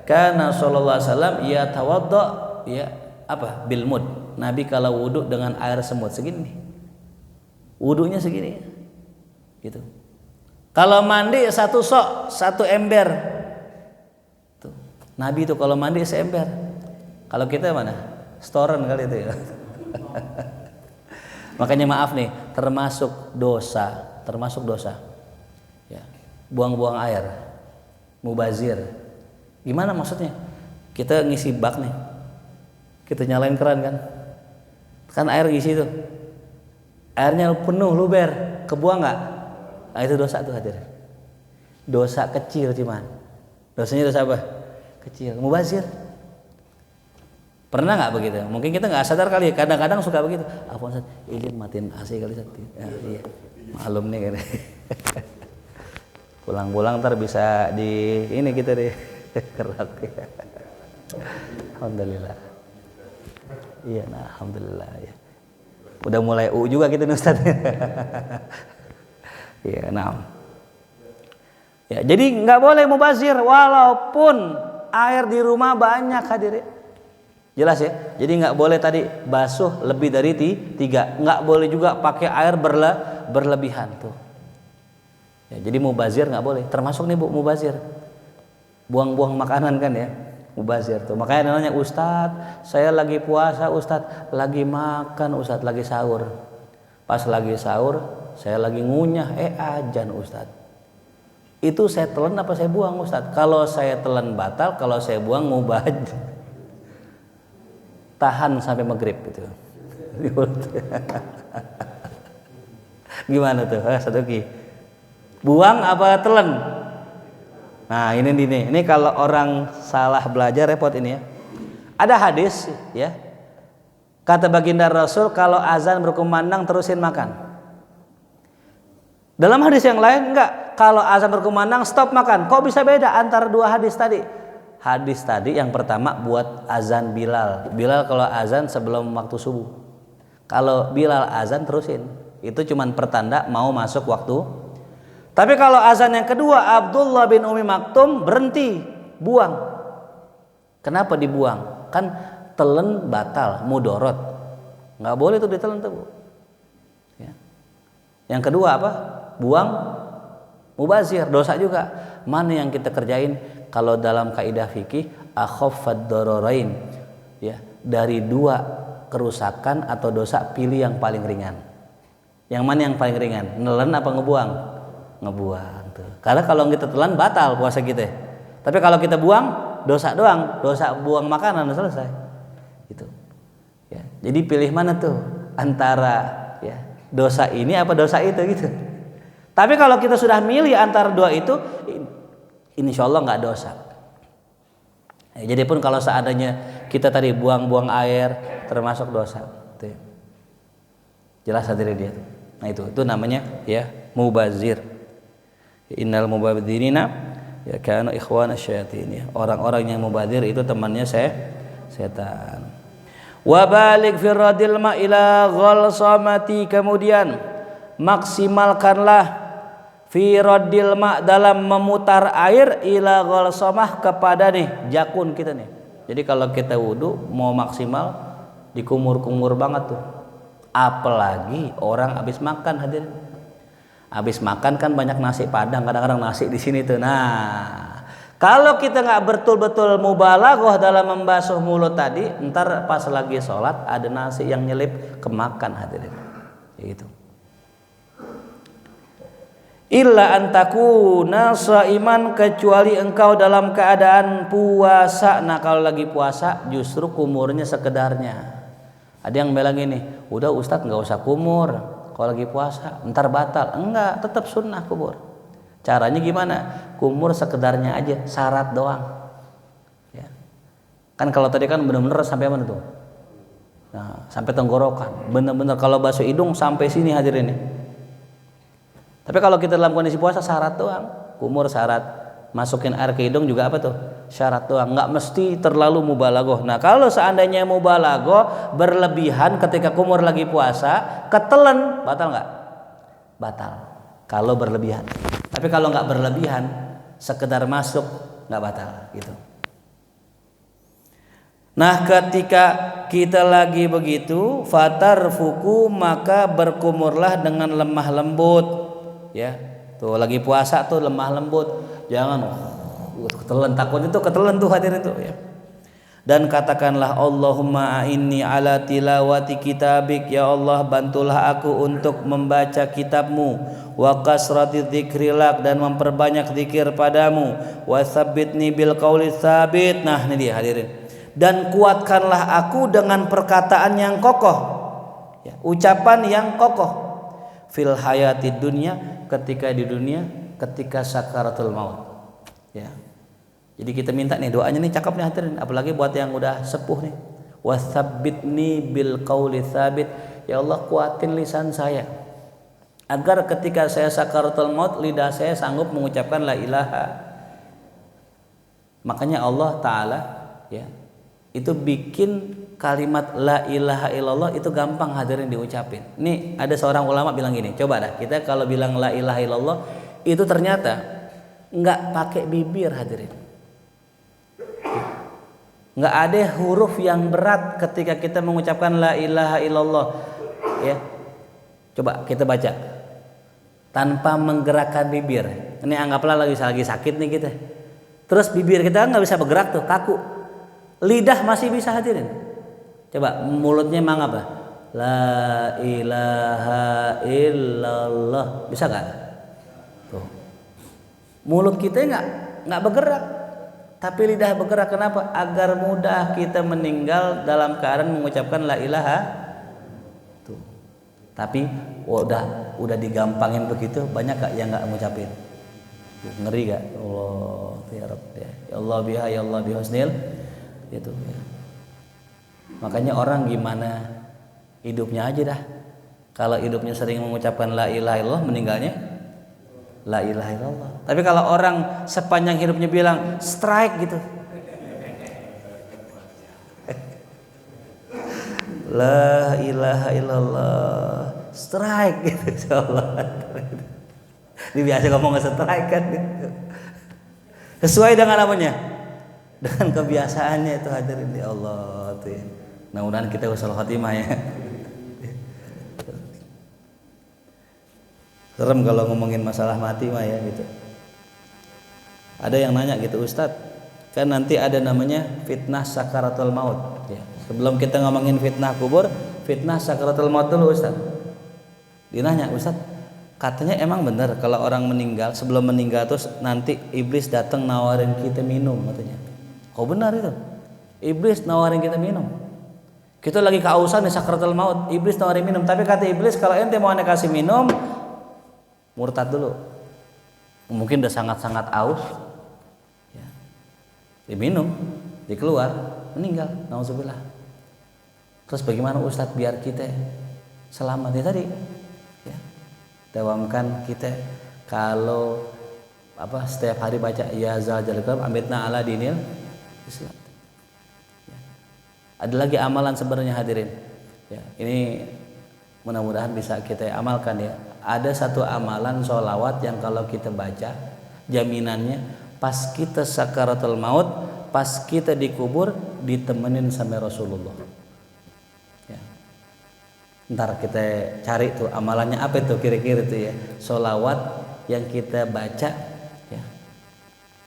karena sallallahu alaihi wasallam ya tawaddo ya apa bil mud. Nabi kalau wudhu dengan air semut segini. Wudhunya segini. Gitu. Kalau mandi satu sok, satu ember. Tuh. Nabi itu kalau mandi seember. Kalau kita mana? Setoran kali itu ya. Makanya maaf nih, termasuk dosa. Ya. Buang-buang air. Mubazir. Gimana maksudnya? Kita ngisi bak nih. Kita nyalain keran kan? Kan air ngisi tuh. Airnya penuh luber, kebuang nggak? Nah, itu dosa tuh hadirin. Dosa kecil cuman. Dosanya dosa apa? Kecil. Mubazir. Pernah nggak begitu? Mungkin kita nggak sadar kali. Kadang-kadang suka begitu. Apa Ustaz? Izin matiin AC kali Ustaz. Ya, iya. Maklum nih kan. Pulang-pulang ntar bisa di ini kita deh kerak. Alhamdulillah. Iya, nah alhamdulillah ya. Udah mulai juga kita nih Ustaz. Iya, nah. Ya, jadi nggak boleh mubazir walaupun air di rumah banyak hadirin. Jelas ya. Jadi nggak boleh tadi basuh lebih dari 3. Nggak boleh juga pakai air berlebihan tuh. Ya, jadi mubazir nggak boleh. Termasuk nih Bu mubazir. Buang-buang makanan kan ya. Mubazir tuh. Makanya namanya Ustadz, saya lagi puasa Ustadz, lagi makan Ustadz, lagi sahur. Pas lagi sahur, saya lagi ngunyah, ajan Ustadz. Itu saya telan apa saya buang Ustadz? Kalau saya telan batal, kalau saya buang mubazir. Tahan sampai maghrib gitu. Gimana tuh? Saduki. Buang apa telan? Nah, ini kalau orang salah belajar repot ini ya. Ada hadis ya. Kata baginda Rasul, kalau azan berkumandang terusin makan. Dalam hadis yang lain enggak, kalau azan berkumandang stop makan. Kok bisa beda antara dua hadis tadi? Hadis tadi yang pertama buat azan Bilal. Bilal kalau azan sebelum waktu subuh. Kalau Bilal azan terusin. Itu cuman pertanda mau masuk waktu. Tapi kalau azan yang kedua Abdullah bin Umi Maktum berhenti, buang. Kenapa dibuang? Kan telen batal, mudorot. Nggak boleh tuh ditelen tuh. Ya. Yang kedua apa? Buang mubazir, dosa juga. Mana yang kita kerjain? Kalau dalam kaidah fikih akhaffad dararain ya, dari 2 kerusakan atau dosa pilih yang paling ringan. Yang mana yang paling ringan? Nelen apa ngebuang? Ngebuang tuh. Karena kalau kita telan batal puasa kita. Tapi kalau kita buang dosa doang, dosa buang makanan selesai. Gitu. Ya. Jadi pilih mana tuh antara ya, dosa ini apa dosa itu gitu. Tapi kalau kita sudah milih antara 2 itu, insya Allah nggak dosa. Ya, jadi pun kalau seandainya kita tadi buang-buang air termasuk dosa. Jelas hadirin dia. Nah itu namanya ya mubazir. Innal mubadzirina ya kana ikhwana syayatin ya. Orang-orang yang mubazir itu temannya setan. Wa baligh fi radil ma ila ghalsamati, kemudian maksimalkanlah fi radil ma dalam memutar air ila ghalsamah kepada nih jakun kita nih. Jadi kalau kita wudu mau maksimal dikumur-kumur banget tuh. Apalagi orang habis makan hadirin. Habis makan kan banyak nasi padang, kadang-kadang nasi di sini tuh. Nah, kalau kita nggak betul-betul mubalaghah dalam membasuh mulut tadi, ntar pas lagi sholat ada nasi yang nyelip kemakan hadirin. Gitu. Illa antakuna shaiman, kecuali engkau dalam keadaan puasa. Nah, kalau lagi puasa justru kumurnya sekedarnya. Ada yang bilang gini, udah Ustadz nggak usah kumur kalau lagi puasa, ntar batal. Enggak, tetap sunnah kumur. Caranya gimana? Kumur sekedarnya aja, syarat doang. Ya. Kan kalau tadi kan benar-benar sampai mana tuh? Nah, sampai tenggorokan. Benar-benar kalau basuh hidung sampai sini hadirin ini. Tapi kalau kita dalam kondisi puasa syarat doang, kumur syarat masukin air ke hidung juga apa tuh? Syarat doang, nggak mesti terlalu mubalaghah. Nah kalau seandainya mubalaghah berlebihan ketika kumur lagi puasa, ketelen, batal nggak? Batal. Kalau berlebihan. Tapi kalau nggak berlebihan, sekedar masuk nggak batal gitu. Nah ketika kita lagi begitu, fatar fuku, maka berkumurlah dengan lemah lembut, ya. Tuh lagi puasa tuh lemah lembut, jangan ketelan, takutnya tuh ketelan tuh hadirin tuh ya. Dan katakanlah Allahumma a'inni ala tilawati kitabik, ya Allah bantulah aku untuk membaca kitabmu, wa kasrati dzikrilak, dan memperbanyak zikir padamu, wa tsabbitni bil qauli tsabit. Nah ini dia hadirin, dan kuatkanlah aku dengan perkataan yang kokoh, ya, ucapan yang kokoh, fil hayati dunya, ketika di dunia, ketika sakaratul maut, ya. Jadi kita minta nih doanya nih cakep nih hadirin, apalagi buat yang udah sepuh nih. Wasabbitni bil qauli tsabit, ya Allah kuatin lisan saya agar ketika saya sakaratul maut lidah saya sanggup mengucapkan la ilaha. Makanya Allah taala ya itu bikin kalimat la ilaha illallah itu gampang hadirin diucapin. Nih ada seorang ulama bilang gini, coba dah kita kalau bilang la ilaha illallah itu ternyata nggak pakai bibir hadirin. Nggak ada huruf yang berat ketika kita mengucapkan la ilaha illallah, ya. Coba kita baca tanpa menggerakkan bibir. Ini anggaplah lagi sakit nih kita, terus bibir kita nggak bisa bergerak tuh, kaku. Lidah masih bisa hadirin. Coba mulutnya emang apa? La ilaha illallah, bisa nggak? Tuh mulut kita nggak bergerak. Tapi lidah bergerak, kenapa? Agar mudah kita meninggal dalam keadaan mengucapkan la ilaha. Tuh. Tapi udah digampangin begitu, banyak gak yang nggak ngucapin? Ngeri gak? Allah ya Rabb ya. Ya Allah biha ya Allah bihusnil gitu ya. Makanya orang gimana hidupnya aja dah. Kalau hidupnya sering mengucapkan la ilaha illallah, meninggalnya la ilaha illallah. Tapi kalau orang sepanjang hidupnya bilang strike gitu, la ilaha illallah strike gitu, insyaallah. Ini biasa ngomong strike kan gitu. Sesuai dengan namanya, dengan kebiasaannya itu hadirin di Allah tuh ya. Mudah-mudahan kita husnul khotimah ya. Serem kalau ngomongin masalah mati mah ya gitu. Ada yang nanya gitu, Ustadz, kan nanti ada namanya fitnah sakaratul maut ya. Sebelum kita ngomongin fitnah kubur, fitnah sakaratul maut dulu Ustadz. Dinanya, Ustadz, katanya emang benar kalau orang meninggal, sebelum meninggal terus nanti iblis datang nawarin kita minum katanya. Kok benar itu? Iblis nawarin kita minum. Kita lagi kehausan di sakaratul maut, iblis nawarin minum, tapi kata iblis kalau ente mau ane kasih minum, murtad dulu, mungkin udah sangat-sangat aus, ya. Diminum, dikeluar, meninggal, nauzubillah. Terus bagaimana Ustadz biar kita selamat ya tadi, ya. Dawamkan kita kalau setiap hari baca ya zal jalal ambitna ala dinil Islam. Ya. Ada lagi amalan sebenarnya hadirin, ya. Ini mudah-mudahan bisa kita amalkan ya. Ada satu amalan sholawat yang kalau kita baca jaminannya pas kita sakaratul maut, pas kita dikubur ditemenin sama Rasulullah ya. Ntar kita cari tuh amalannya apa itu kira-kira tuh ya, sholawat yang kita baca ya.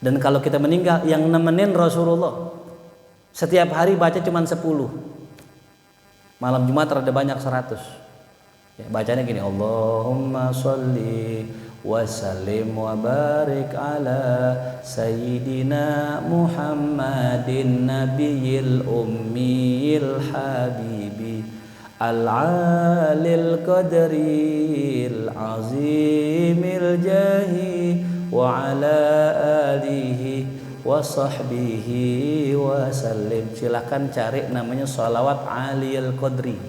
Dan kalau kita meninggal yang nemenin Rasulullah setiap hari baca cuma 10, malam Jumat ada banyak 100 ya, bacanya gini, Allahumma sholli wa sallim wa barik ala sayyidina Muhammadin nabiyil ummil habibi al-alil qadiril azimil jahi wa ala alihi wa sahbihi wa sallim. Silahkan cari namanya sholawat aliyil qadri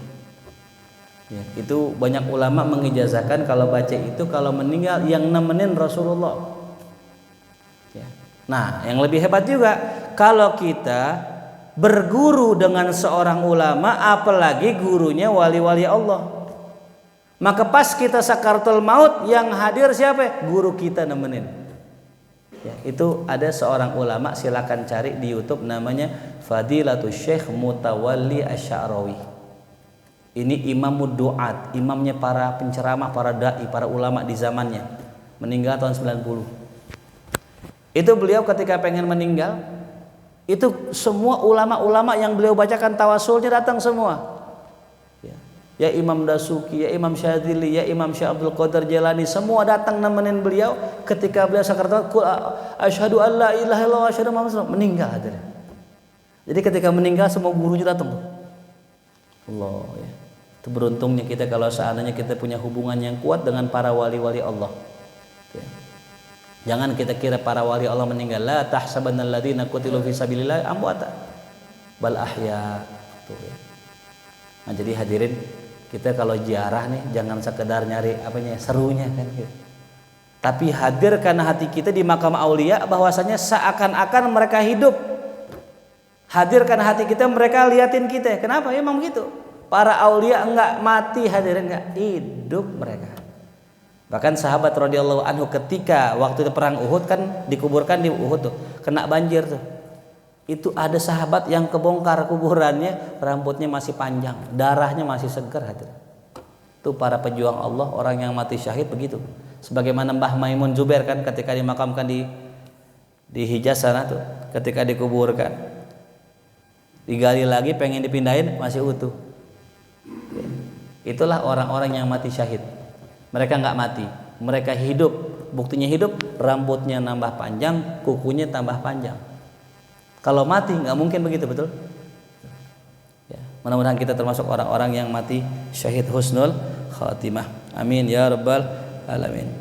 ya, itu banyak ulama mengijazahkan kalau baca itu kalau meninggal yang nemenin Rasulullah ya. Nah, yang lebih hebat juga kalau kita berguru dengan seorang ulama, apalagi gurunya wali-wali Allah. Maka pas kita sakaratul maut yang hadir siapa? Guru kita nemenin. Ya, itu ada seorang ulama, silakan cari di YouTube namanya Fadilatul Syekh Mutawalli Asy'arawi. Ini imamud duat, imamnya para penceramah, para dai, para ulama di zamannya. Meninggal tahun 90. Itu beliau ketika pengen meninggal, itu semua ulama-ulama yang beliau bacakan tawasulnya datang semua. Ya Imam Dasuki, ya Imam Syadzili, ya Imam Syekh Abdul Qadir Jailani, semua datang nemenin beliau ketika beliau sakaratul maut. Asyhadu an la ilaha illallah wa asyhadu anna Muhammadar Rasulullah, meninggal hadir. Jadi ketika meninggal semua gurunya datang tuh. Allah ya. Itu beruntungnya kita kalau seandainya kita punya hubungan yang kuat dengan para wali-wali Allah. Ya. Jangan kita kira para wali Allah meninggal. La tahsabannal ladzina qutilu fi sabilillah amwata bal ahya. Tuh ya. Nah, jadi hadirin, kita kalau ziarah nih jangan sekedar nyari apanya serunya kan gitu. Tapi hadir karena hati kita di makam aulia bahwasanya seakan-akan mereka hidup. Hadir karena hati kita mereka liatin kita. Kenapa? Emang begitu. Para aulia enggak mati, hadirin, enggak hidup mereka. Bahkan sahabat radhiyallahu anhu ketika waktu itu perang Uhud kan dikuburkan di Uhud tuh, kena banjir tuh. Itu ada sahabat yang kebongkar kuburannya, rambutnya masih panjang, darahnya masih segar, hadirin. Itu para pejuang Allah, orang yang mati syahid begitu. Sebagaimana Mbah Maimun Zubair kan ketika dimakamkan di Hijaz sana tuh, ketika dikuburkan, digali lagi pengen dipindahin masih utuh. Itulah orang-orang yang mati syahid. Mereka nggak mati, mereka hidup. Buktinya hidup, rambutnya nambah panjang, kukunya tambah panjang. Kalau mati nggak mungkin begitu, betul? Ya, mudah-mudahan kita termasuk orang-orang yang mati syahid husnul khatimah. Amin ya rabbal alamin.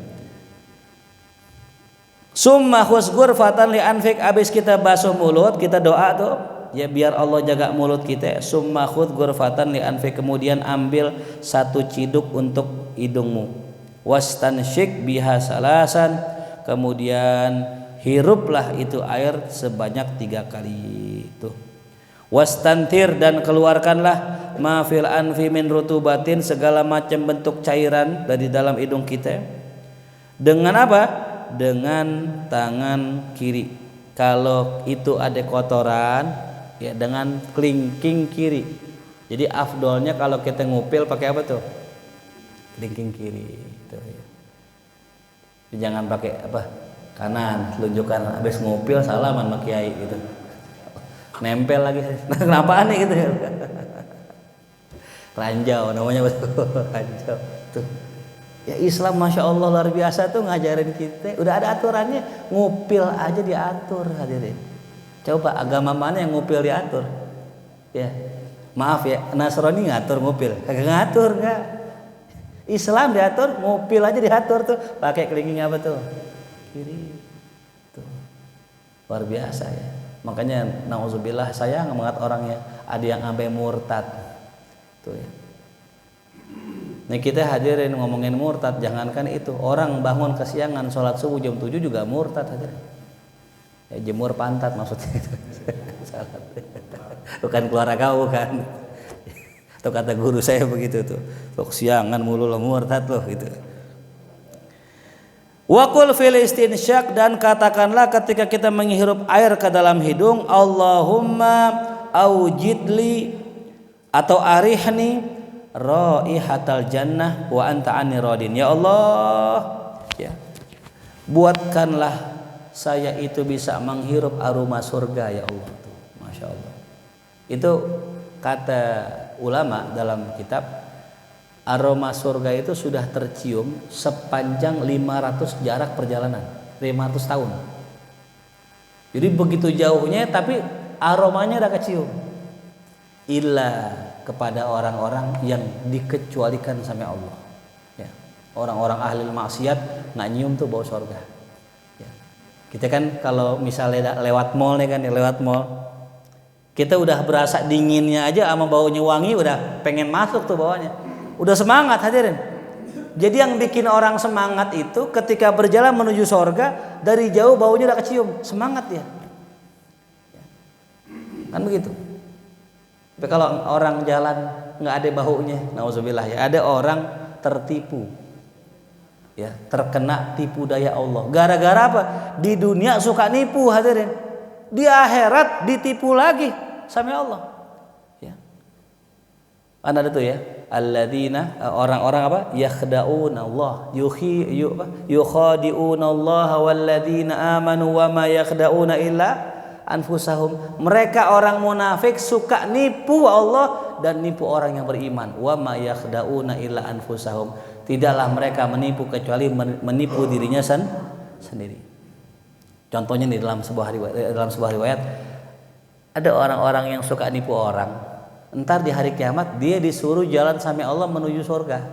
Summa khusgur fatan li anfik, abis kita basuh mulut, kita doa tuh. Ya biar Allah jaga mulut kita. Summa khud ghurfatan li anfi, kemudian ambil satu ciduk untuk hidungmu. Wastansyik biha salasan, kemudian hiruplah itu air sebanyak 3 kali itu. Wastantir, dan keluarkanlah ma fil anfi min rutubatin, segala macam bentuk cairan dari dalam hidung kita. Dengan apa? Dengan tangan kiri. Kalau itu ada kotoran, ya dengan kelingking kiri. Jadi afdolnya kalau kita ngupil pakai apa tuh? Kelingking kiri. Tuh, ya. Jangan pakai apa? Kanan, telunjukan. Habis ngupil salaman sama kiai gitu. Nempel lagi. Nah, kenapa aneh gitu ya? Ranjau namanya, betul. Ranjau. Tuh. Ya Islam Masya Allah luar biasa tuh ngajarin kita. Udah ada aturannya, ngupil aja diatur, hadirin. Coba agama mana yang ngupil diatur? Ya, maaf ya, Nasrani ngatur ngupil, kagak ngatur enggak. Islam diatur, ngupil aja diatur tuh, pakai kelingking apa tuh? Kiri. Tuh. Luar biasa ya. Makanya nauzubillah, saya nggak orangnya, ada yang sampai murtad. Tuh ya. Nih kita hadirin ngomongin murtad, jangankan itu, orang bangun kesiangan sholat subuh jam 7 juga murtad hadirin. Ya, jemur pantat maksudnya itu. Bukan keluar kau kan. Itu kata guru saya begitu tuh. Kesiangan mulu lo murtad loh gitu. Waqul fil istinsyak, dan katakanlah ketika kita menghirup air ke dalam hidung, Allahumma aujidli atau arihni raihatal jannah wa anta anni radin. Ya Allah, ya, buatkanlah saya itu bisa menghirup aroma surga ya Allah. Tuh, Masya Allah. Itu kata ulama dalam kitab, aroma surga itu sudah tercium sepanjang 500 jarak perjalanan, 500 tahun. Jadi begitu jauhnya tapi aromanya udah kecium. Illa kepada orang-orang yang dikecualikan sama Allah. Ya. Orang-orang ahli maksiat nggak nyium tuh bau surga. Ya. Kita kan kalau misalnya lewat mall nih kan, lewat mall, kita udah berasa dinginnya aja sama baunya wangi, udah pengen masuk tuh bawahnya. Udah semangat hadirin. Jadi yang bikin orang semangat itu ketika berjalan menuju surga, dari jauh baunya udah kecium, semangat dia. Kan begitu. Tapi kalau orang jalan nggak ada baunya, nauzubillah ya, ada orang tertipu. Ya, terkena tipu daya Allah. Gara-gara apa? Di dunia suka nipu, hadirin. Di akhirat ditipu lagi sama Allah. Ya. Kan ada tuh ya, alladzina, orang-orang apa? Yakhda'una Allah, yukhadi'una Allah walladzina amanu wa ma yakhda'una illa anfusahum. Mereka orang munafik suka nipu Allah dan nipu orang yang beriman. Wa ma yakhda'una illa anfusahum. Tidaklah mereka menipu kecuali menipu dirinya sendiri. Contohnya di dalam sebuah riwayat ada orang-orang yang suka nipu orang. Entar di hari kiamat dia disuruh jalan sama Allah menuju surga.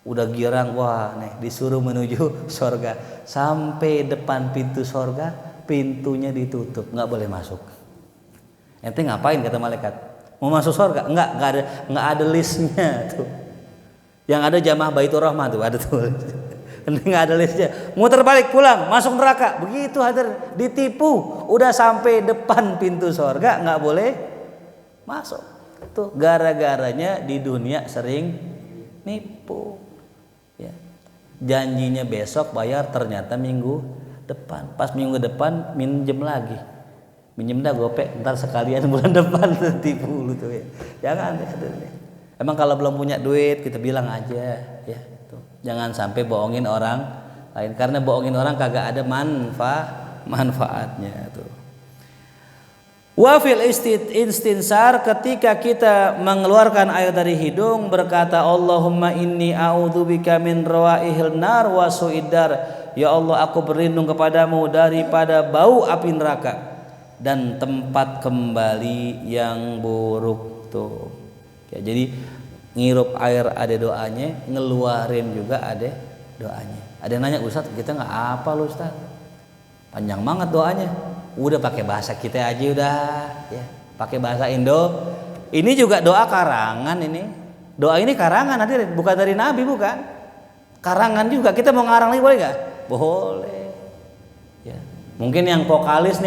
Udah girang, wah nih disuruh menuju surga. Sampai depan pintu surga, pintunya ditutup, nggak boleh masuk. Ente ngapain kata malaikat? Mau masuk surga? Nggak ada listnya tuh. Yang ada jamaah Baitur Rahmah tuh ada tuh. Nggak ada listnya. Muter balik pulang, masuk neraka. Begitu hadir, ditipu. Udah sampai depan pintu surga nggak boleh masuk. Tuh gara-garanya di dunia sering nipu. Ya. Janjinya besok bayar, ternyata minggu depan. Pas minggu depan minjem lagi. Minjem dah gopek, ntar sekalian bulan depan tipu lu tuh ya. Jangan ya. Emang kalau belum punya duit kita bilang aja ya. Tuh. Jangan sampai bohongin orang lain, karena bohongin orang kagak ada manfaatnya tuh. Wa fil istinsar, ketika kita mengeluarkan air dari hidung berkata Allahumma inni a'udzubika min rawaihil nar wa su'idar. Ya Allah, aku berlindung kepadamu daripada bau api neraka dan tempat kembali yang buruk tuh. Ya, jadi ngirup air ada doanya, ngeluarin juga ada doanya. Ada yang nanya, Ustaz kita nggak apa lu Ustaz? Panjang banget doanya. Udah pakai bahasa kita aja udah, ya. Pakai bahasa Indo. Ini juga doa karangan ini. Doa ini karangan hadirin, bukan dari Nabi bukan. Karangan juga. Kita mau ngarang lagi boleh nggak? Boleh. Ya. Mungkin yang vokalis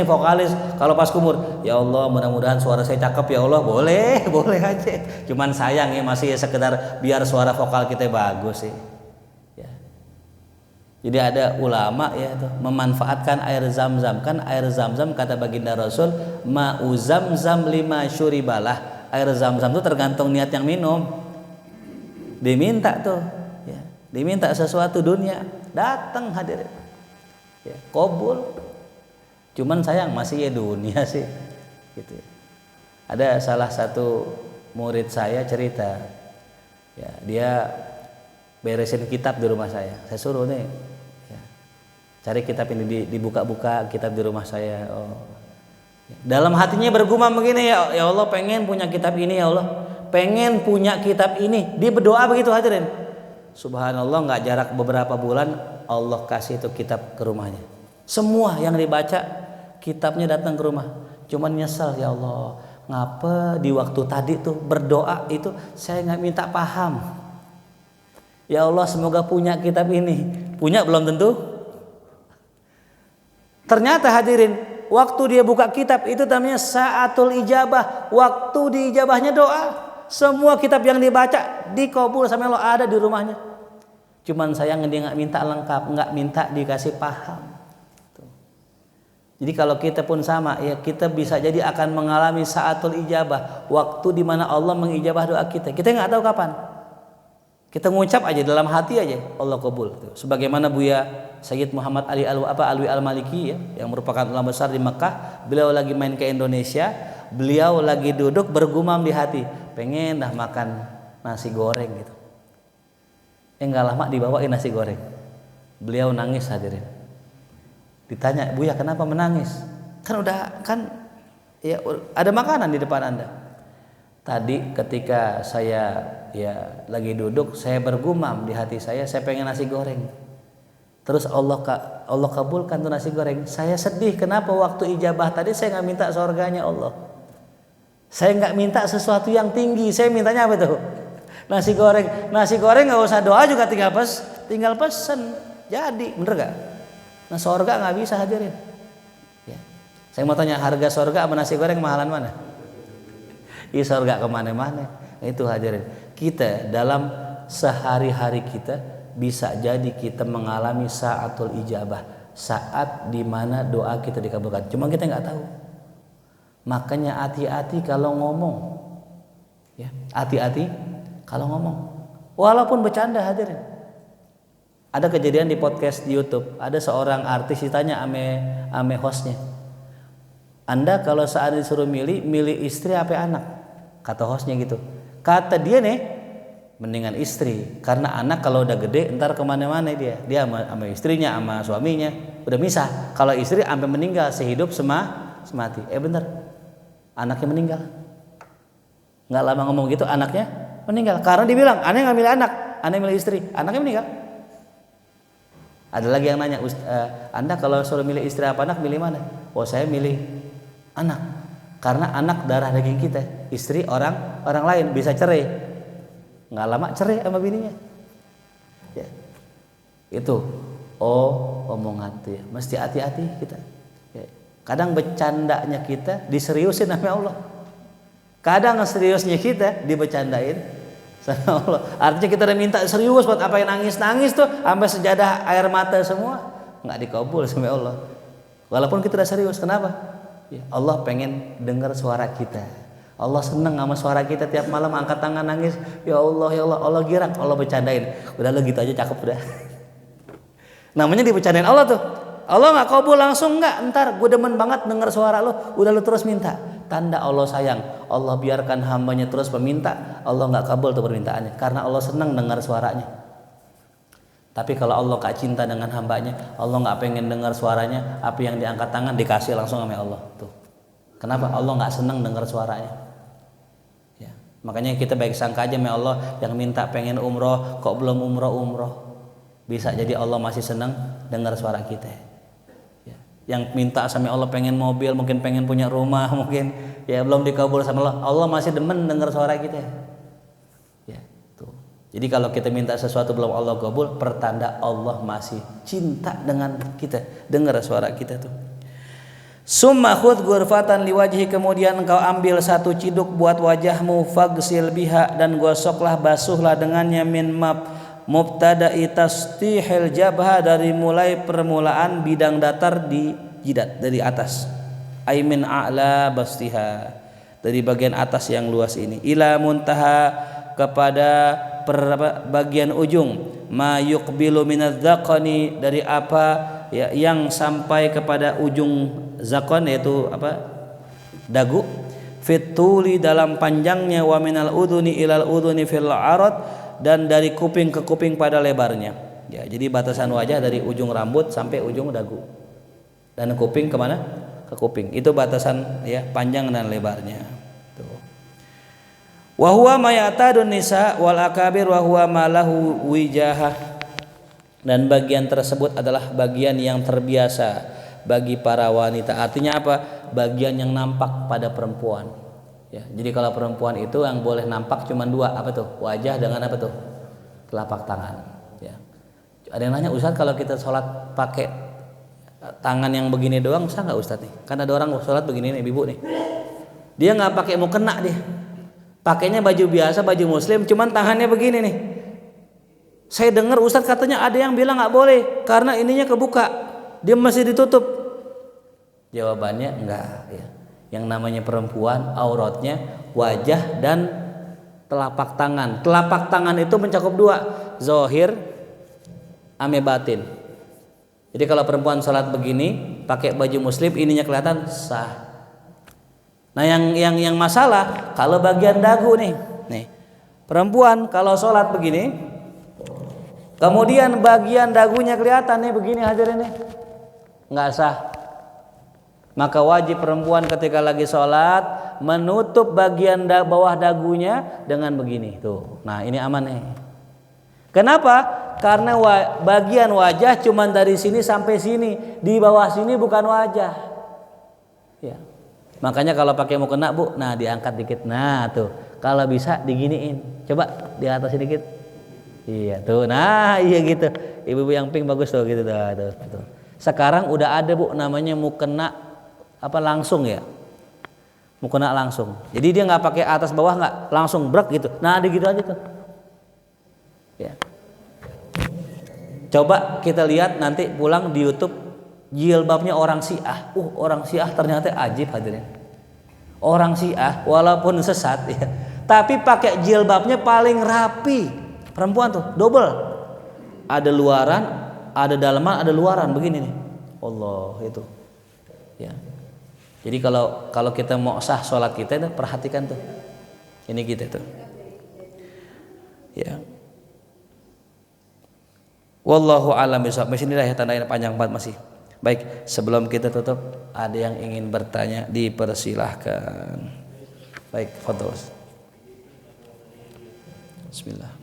kalau pas kumur, ya Allah mudah-mudahan suara saya cakep ya Allah, boleh aja. Cuman sayang ya masih sekedar biar suara vokal kita bagus sih. Ya. Jadi ada ulama ya tuh memanfaatkan air zam-zam, kan air zam-zam kata baginda Rasul, ma'u zam-zam lima syuribalah. Air zam-zam tuh tergantung niat yang minum. Diminta tuh, ya. Diminta sesuatu dunia, datang hadirin. Ya, qabul. Cuman sayang masih ya dunia sih gitu. Ada salah satu murid saya cerita ya, dia beresin kitab di rumah saya suruh nih ya, cari kitab ini, dibuka-buka kitab di rumah saya. Dalam hatinya bergumam begini, ya Allah pengen punya kitab ini, ya Allah pengen punya kitab ini. Dia berdoa begitu hadirin. Subhanallah, nggak jarak beberapa bulan Allah kasih itu kitab ke rumahnya. Semua yang dibaca kitabnya datang ke rumah. Cuman nyesal, ya Allah, ngapa di waktu tadi tuh berdoa itu saya nggak minta paham. Ya Allah semoga punya kitab ini. Punya belum tentu. Ternyata hadirin, waktu dia buka kitab itu namanya saatul ijabah. Waktu diijabahnya doa. Semua kitab yang dibaca dikabul sama Allah, ada di rumahnya. Cuman sayang dia nggak minta lengkap, nggak minta dikasih paham. Jadi kalau kita pun sama ya, kita bisa jadi akan mengalami saatul ijabah, waktu di mana Allah mengijabah doa kita. Kita nggak tahu kapan. Kita ngucap aja dalam hati aja, Allah kabul. Sebagaimana Buya Sayyid Muhammad Alwi Al-Maliki ya, yang merupakan ulama besar di Mekah, beliau lagi main ke Indonesia, beliau lagi duduk bergumam di hati, pengen dah makan nasi goreng gitu. Enggak lama dibawain nasi goreng. Beliau nangis hadirin. Ditanya, Buya kenapa menangis? Kan ya ada makanan di depan Anda. Tadi ketika saya ya lagi duduk, saya bergumam di hati saya pengen nasi goreng. Terus Allah kabulkan tuh nasi goreng. Saya sedih, kenapa waktu ijabah tadi saya nggak minta surganya Allah. Saya nggak minta sesuatu yang tinggi, saya mintanya apa tuh? Nasi goreng nggak usah doa juga tinggal pesen. Jadi bener gak? Nah sorga nggak bisa hadirin. Ya. Saya mau tanya harga sorga sama nasi goreng mahalan mana? Iya sorga kemana-mana. Itu hadirin. Kita dalam sehari-hari kita bisa jadi kita mengalami saatul ijabah, saat dimana doa kita dikabulkan. Cuma kita nggak tahu. Makanya hati-hati kalau ngomong. Ya, hati-hati kalau ngomong. Walaupun bercanda hadirin. Ada kejadian di podcast di YouTube, ada seorang artis ditanya ame hostnya. Anda kalau saat disuruh milih istri apa anak? Kata hostnya gitu. Kata dia nih, mendingan istri, karena anak kalau udah gede ntar kemana-mana dia sama istrinya sama suaminya udah misah. Kalau istri sampai meninggal sehidup semati. Bener, anaknya meninggal. Nggak lama ngomong gitu anaknya meninggal karena dibilang aneh nggak milih anak, aneh milih istri, anaknya meninggal. Ada lagi yang nanya, Anda kalau suruh milih istri apa anak milih mana? Oh saya milih anak karena anak darah daging kita, istri orang lain bisa cerai. Nggak lama cerai sama bininya. Ya. Itu omongan tuh ya. Mesti hati-hati kita. Ya. Kadang bercandanya kita diseriusin sama Allah. Kadang seriusnya kita dibercandain sama Allah. Artinya kita udah minta serius buat apa yang nangis tuh sampai sejadah air mata semua nggak dikabul sama Allah. Walaupun kita udah serius, kenapa? Ya, Allah pengen dengar suara kita. Allah seneng sama suara kita tiap malam angkat tangan nangis. Ya Allah, Allah girak, Allah bercandain. Udah lo gitu aja cakep udah. Namanya dibercandain Allah tuh. Allah nggak kabul langsung nggak. Ntar gue demen banget dengar suara lo. Udah lo terus minta. Tanda Allah sayang. Allah biarkan hambanya terus meminta. Allah nggak kabul tuh permintaannya. Karena Allah senang dengar suaranya. Tapi kalau Allah gak cinta dengan hambanya, Allah nggak pengen dengar suaranya, apa yang diangkat tangan dikasih langsung sama Allah. Tuh. Kenapa? Allah nggak senang dengar suaranya. Ya. Makanya kita baik sangka aja sama Allah yang minta pengen umroh, kok belum umroh. Bisa jadi Allah masih senang dengar suara kita. Ya. Yang minta sama Allah pengen mobil, mungkin pengen punya rumah, mungkin ya belum dikabul sama Allah. Allah masih demen dengar suara kita. Ya, tuh. Jadi kalau kita minta sesuatu belum Allah kabul, pertanda Allah masih cinta dengan kita, dengar suara kita tuh. Summa khudh ghurfatan liwajhi, kemudian engkau ambil satu ciduk buat wajahmu, fagsil biha, dan gosoklah basuhlah dengannya, min mubtada'i tastihil jabha, dari mulai permulaan bidang datar di jidat dari atas, ai min a'la bastiha, dari bagian atas yang luas ini, ila muntaha, kepada bagian ujung, ma yuqbilu minadz-dzaqani, dari apa ya yang sampai kepada ujung zakon, yaitu apa, dagu, fituli, dalam panjangnya, wa minal udhuni ilal udhuni fil arad, dan dari kuping ke kuping pada lebarnya. Ya, jadi batasan wajah dari ujung rambut sampai ujung dagu, dan kuping kemana? Ke kuping. Itu batasan ya panjang dan lebarnya. Wa huwa ma ya'tadun nisa wal akabir wa huwa ma lahu wijahah, dan bagian tersebut adalah bagian yang terbiasa bagi para wanita. Artinya apa? Bagian yang nampak pada perempuan. Ya, jadi kalau perempuan itu yang boleh nampak cuma dua, apa tuh? Wajah dengan apa tuh? Telapak tangan. Ya. Ada yang nanya, Ustaz kalau kita sholat pakai tangan yang begini doang sah nggak Ustaz nih? Kan ada orang sholat begini nih, ibu nih. Dia nggak pakai mukena dia. Pakainya baju biasa, baju muslim, cuman tangannya begini nih. Saya dengar Ustaz katanya ada yang bilang nggak boleh karena ininya kebuka, dia masih ditutup. Jawabannya enggak. Ya. Yang namanya perempuan auratnya wajah dan telapak tangan. Telapak tangan itu mencakup dua, zahir, ame batin. Jadi kalau perempuan sholat begini, pakai baju muslim, ininya kelihatan sah. Nah yang masalah kalau bagian dagu nih perempuan kalau sholat begini, kemudian bagian dagunya kelihatan nih begini hadirin nih, nggak sah. Maka wajib perempuan ketika lagi sholat menutup bagian bawah dagunya dengan begini tuh. Nah ini aman nih. Kenapa? Karena bagian wajah cuma dari sini sampai sini, di bawah sini bukan wajah. Ya. Makanya kalau pakai mukena bu, nah diangkat dikit, nah tuh Kalau bisa diginiin. Coba di atas sedikit. Iya tuh. Nah, iya gitu. Ibu-ibu yang pink bagus tuh gitu tuh. Sekarang udah ada Bu namanya mukena apa langsung ya. Mukena langsung. Jadi dia nggak pakai atas bawah, nggak langsung brek gitu. Nah, ada gitu aja tuh. Ya. Coba kita lihat nanti pulang di YouTube jilbabnya orang Syiah. Orang Syiah ternyata ajib hadirin. Orang Syiah walaupun sesat ya, tapi pakai jilbabnya paling rapi. Perempuan tuh double. Ada luaran, ada dalaman, ada luaran begini nih. Allah itu. Ya. Jadi kalau kita mau sah sholat kita itu perhatikan tuh. Ini kita tuh. Ya. Wallahu a'lam bishawab. Disinilah ya tandanya panjang banget masih. Baik, sebelum kita tutup, ada yang ingin bertanya, dipersilahkan. Baik, fadhol. Bismillah.